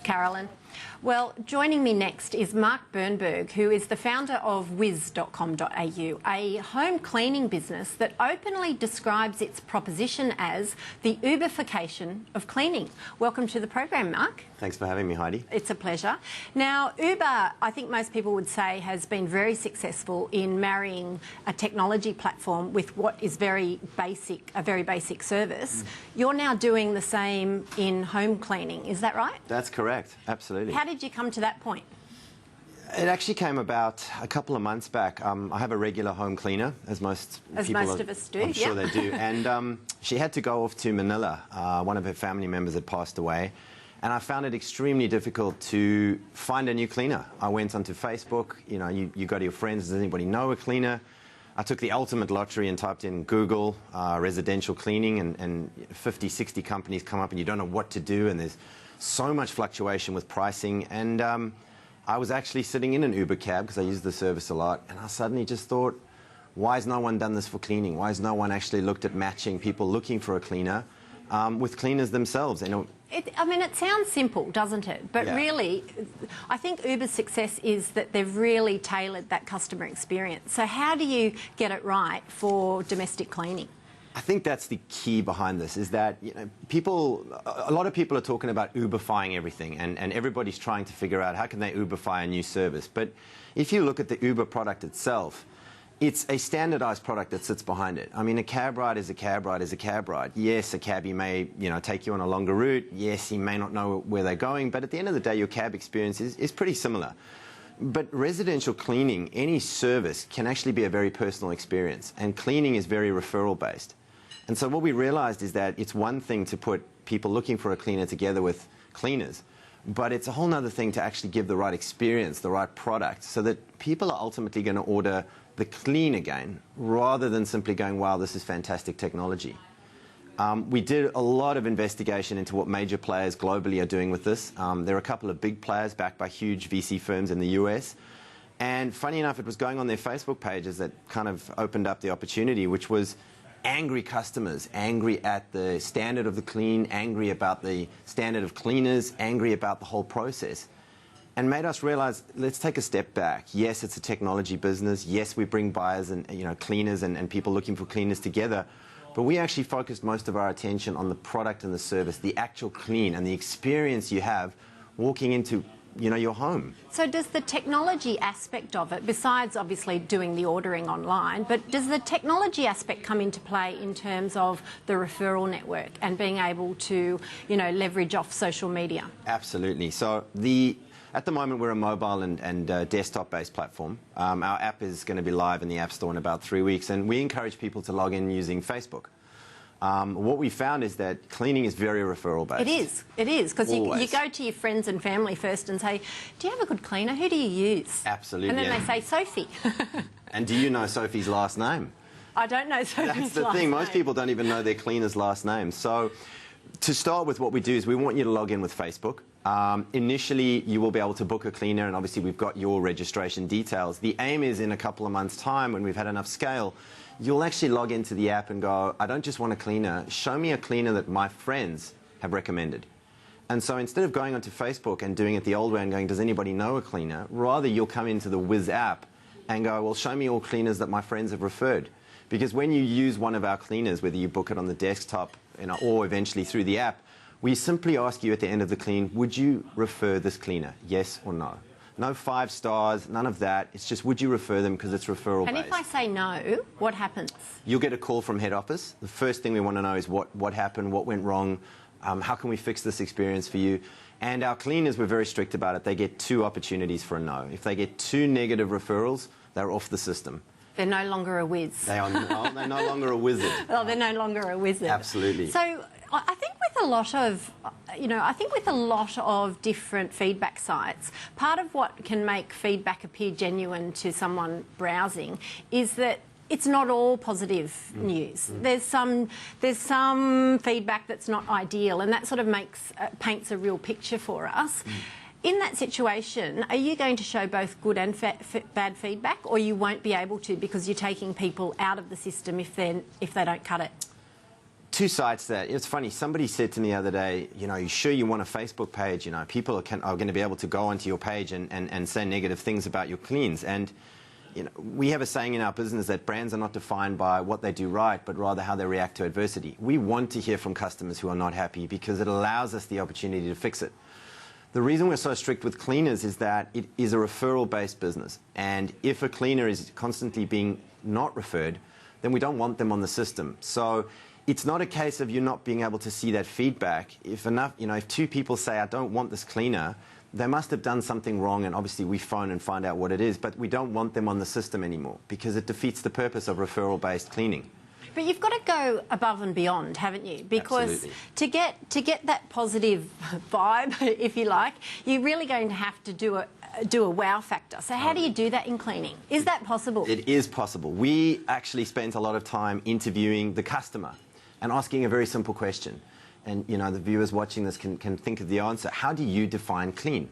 Carolyn. Well, joining me next is Mark Bernberg, who is the founder of WHIZZ.com.au, a home cleaning business that openly describes its proposition as the Uberification of cleaning. Welcome to the program, Mark. Thanks for having me, Heidi. It's a pleasure. Now, Uber, I think most people would say, has been very successful in marrying a technology platform with what is a very basic service. You're now doing the same in home cleaning, is that right? That's correct, absolutely. How did you come to that point? It actually came about a couple of months back. I have a regular home cleaner, as most of us do. I'm sure they do. And she had to go off to Manila. One of her family members had passed away. And I found it extremely difficult to find a new cleaner. I went onto Facebook, you go to your friends, does anybody know a cleaner? I took the ultimate lottery and typed in Google residential cleaning, and 50, 60 companies come up and you don't know what to do, and there's so much fluctuation with pricing. And I was actually sitting in an Uber cab because I use the service a lot, and I suddenly just thought, why has no one done this for cleaning? Why has no one actually looked at matching people looking for a cleaner with cleaners themselves? It sounds simple, doesn't it? But really, I think Uber's success is that they've really tailored that customer experience. So how do you get it right for domestic cleaning? I think that's the key behind this, is that a lot of people are talking about Uberifying everything, and everybody's trying to figure out how can they Uberify a new service. But if you look at the Uber product itself, it's a standardized product that sits behind it. I mean, a cab ride is a cab ride is a cab ride. Yes, a cabbie may take you on a longer route. Yes, he may not know where they're going, but at the end of the day, your cab experience is pretty similar. But residential cleaning, any service, can actually be a very personal experience, and cleaning is very referral based. And so what we realized is that it's one thing to put people looking for a cleaner together with cleaners, but it's a whole other thing to actually give the right experience, the right product, so that people are ultimately going to order the clean again, rather than simply going, wow, this is fantastic technology. We did a lot of investigation into what major players globally are doing with this. There are a couple of big players backed by huge VC firms in the US. And funny enough, it was going on their Facebook pages that kind of opened up the opportunity, which was angry customers, angry at the standard of the clean, angry about the standard of cleaners, angry about the whole process. And made us realize, let's take a step back. Yes, it's a technology business. Yes, we bring buyers and cleaners and people looking for cleaners together. But we actually focused most of our attention on the product and the service, the actual clean and the experience you have walking into your home. So does the technology aspect of it, besides obviously doing the ordering online, but does the technology aspect come into play in terms of the referral network and being able to, leverage off social media? Absolutely. So at the moment, we're a mobile and desktop-based platform. Our app is going to be live in the App Store in about 3 weeks, and we encourage people to log in using Facebook. What we found is that cleaning is very referral-based. It is, because you go to your friends and family first and say, do you have a good cleaner? Who do you use? Absolutely. And then they say, Sophie. And do you know Sophie's last name? I don't know Sophie's last name. That's the thing. Most people don't even know their cleaner's last name. So to start with, what we do is we want you to log in with Facebook. Initially, you will be able to book a cleaner, and obviously we've got your registration details. The aim is in a couple of months' time, when we've had enough scale, you'll actually log into the app and go, I don't just want a cleaner, show me a cleaner that my friends have recommended. And so instead of going onto Facebook and doing it the old way and going, does anybody know a cleaner, rather you'll come into the WHIZZ app and go, well, show me all cleaners that my friends have referred. Because when you use one of our cleaners, whether you book it on the desktop or eventually through the app, we simply ask you at the end of the clean, would you refer this cleaner, yes or no? No 5 stars, none of that. It's just, would you refer them, because it's referral-based. And if I say no, what happens? You'll get a call from head office. The first thing we want to know is what happened, what went wrong, how can we fix this experience for you? And our cleaners, we're very strict about it. They get 2 opportunities for a no. If they get 2 negative referrals, they're off the system. They're no longer a whiz. They're no longer a wizard. Well, they're no longer a wizard. Absolutely. So I think with a lot of, different feedback sites, part of what can make feedback appear genuine to someone browsing is that it's not all positive news. There's some feedback that's not ideal, and that sort of paints a real picture for us. In that situation, are you going to show both good and bad feedback, or you won't be able to because you're taking people out of the system if they don't cut it? two sides to that. It's funny, somebody said to me the other day, you know, you sure you want a Facebook page? You know, people are going to be able to go onto your page and say negative things about your cleans. And, you know, we have a saying in our business that brands are not defined by what they do right, but rather how they react to adversity. We want to hear from customers who are not happy because it allows us the opportunity to fix it. The reason we're so strict with cleaners is that it is a referral-based business. And if a cleaner is constantly being not referred, then we don't want them on the system. So it's not a case of you not being able to see that feedback. If enough, you know, if two people say, I don't want this cleaner, they must have done something wrong, and obviously we phone and find out what it is, but we don't want them on the system anymore because it defeats the purpose of referral-based cleaning. But you've got to go above and beyond, haven't you? Because Absolutely. to get that positive vibe, if you like, you're really going to have to do a wow factor. So how do you do that in cleaning? Is that possible? It is possible. We actually spent a lot of time interviewing the customer and asking a very simple question. And, you know, the viewers watching this can think of the answer. How do you define clean?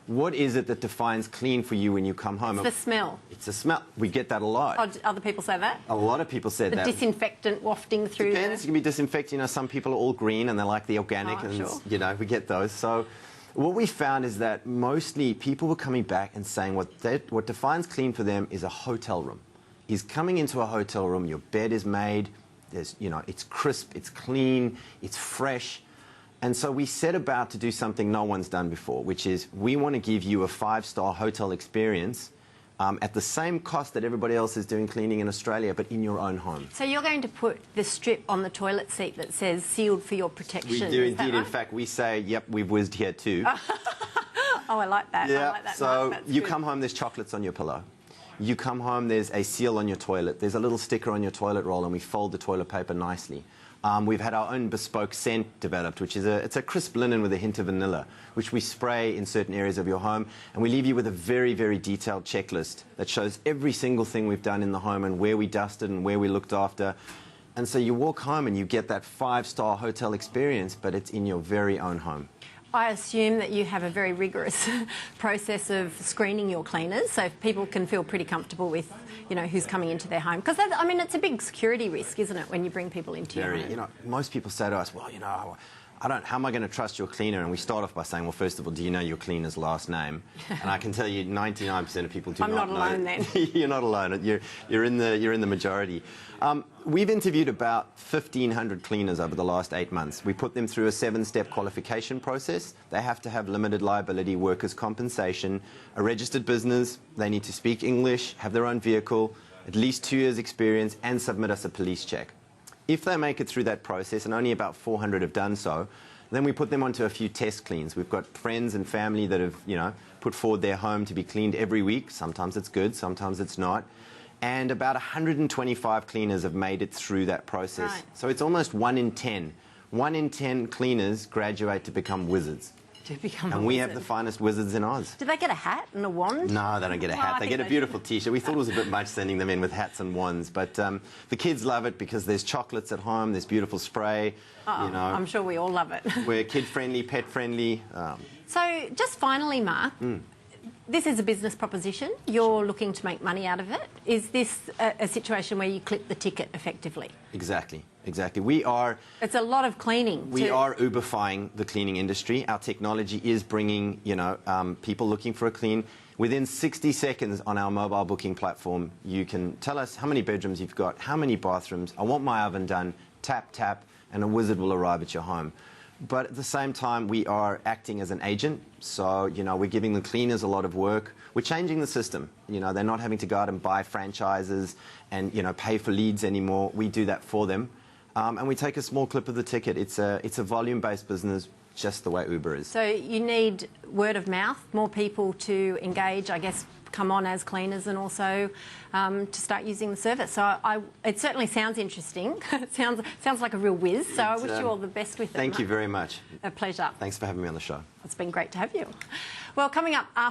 What is it that defines clean for you when you come home? It's the smell. It's the smell. We get that a lot. Oh, other people say that? A lot of people said that. The disinfectant wafting through there. Depends. It can be disinfectant. You know, some people are all green and they like the organic. Oh, and, sure. you know, we get those. So what we found is that mostly people were coming back and saying what defines clean for them is a hotel room. Is coming into a hotel room, your bed is made, there's, you know, it's crisp, it's clean, it's fresh. And so we set about to do something no one's done before, which is we want to give you a 5-star hotel experience at the same cost that everybody else is doing cleaning in Australia, but in your own home. So you're going to put the strip on the toilet seat that says sealed for your protection. We do indeed. In fact, we say, yep, we've whizzed here too. Oh, I like that. Yeah. I like that. So That's you good. come home, there's chocolates on your pillow. You come home, there's a seal on your toilet. There's a little sticker on your toilet roll, and we fold the toilet paper nicely. We've had our own bespoke scent developed, which is it's a crisp linen with a hint of vanilla, which we spray in certain areas of your home. And we leave you with a very, very detailed checklist that shows every single thing we've done in the home and where we dusted and where we looked after. And so you walk home and you get that 5-star hotel experience, but it's in your very own home. I assume that you have a very rigorous process of screening your cleaners, so people can feel pretty comfortable with, you know, who's coming into their home. Because, I mean, it's a big security risk, isn't it, when you bring people into your home? You know, most people say to us, well, you know, how am I going to trust your cleaner? And we start off by saying, well, first of all, do you know your cleaner's last name? And I can tell you 99% of people do not know. I'm not alone then. You're not alone. You're in the majority. We've interviewed about 1,500 cleaners over the last 8 months. We put them through a 7-step qualification process. They have to have limited liability workers' compensation, a registered business, they need to speak English, have their own vehicle, at least 2 years' experience, and submit us a police check. If they make it through that process, and only about 400 have done so, then we put them onto a few test cleans. We've got friends and family that have, you know, put forward their home to be cleaned every week. Sometimes it's good, sometimes it's not. And about 125 cleaners have made it through that process. Right. So it's almost 1 in 10. 1 in 10 cleaners graduate to become WHIZZs. And we have the finest WHIZZs in Oz. Do they get a hat and a wand? No, they don't get a hat. They get a beautiful T-shirt. We thought it was a bit much sending them in with hats and wands, but the kids love it because there's chocolates at home, there's beautiful spray. You know, I'm sure we all love it. We're kid-friendly, pet-friendly. So just finally, Mark, this is a business proposition. You're looking to make money out of it. Is this a situation where you clip the ticket effectively? Exactly, exactly. We are... It's a lot of cleaning. We are Uberifying the cleaning industry. Our technology is bringing, you know, people looking for a clean. Within 60 seconds on our mobile booking platform, you can tell us how many bedrooms you've got, how many bathrooms. I want my oven done. Tap, tap, and a WHIZZ will arrive at your home. But at the same time, we are acting as an agent. So, you know, we're giving the cleaners a lot of work. We're changing the system. You know, they're not having to go out and buy franchises and, you know, pay for leads anymore. We do that for them. And we take a small clip of the ticket. It's a volume-based business, just the way Uber is. So you need word of mouth, more people to engage, I guess, come on as cleaners and also to start using the service. So it certainly sounds interesting. It sounds like a real whiz. So I wish you all the best with it. Thank you very much. A pleasure. Thanks for having me on the show. It's been great to have you. Well, coming up after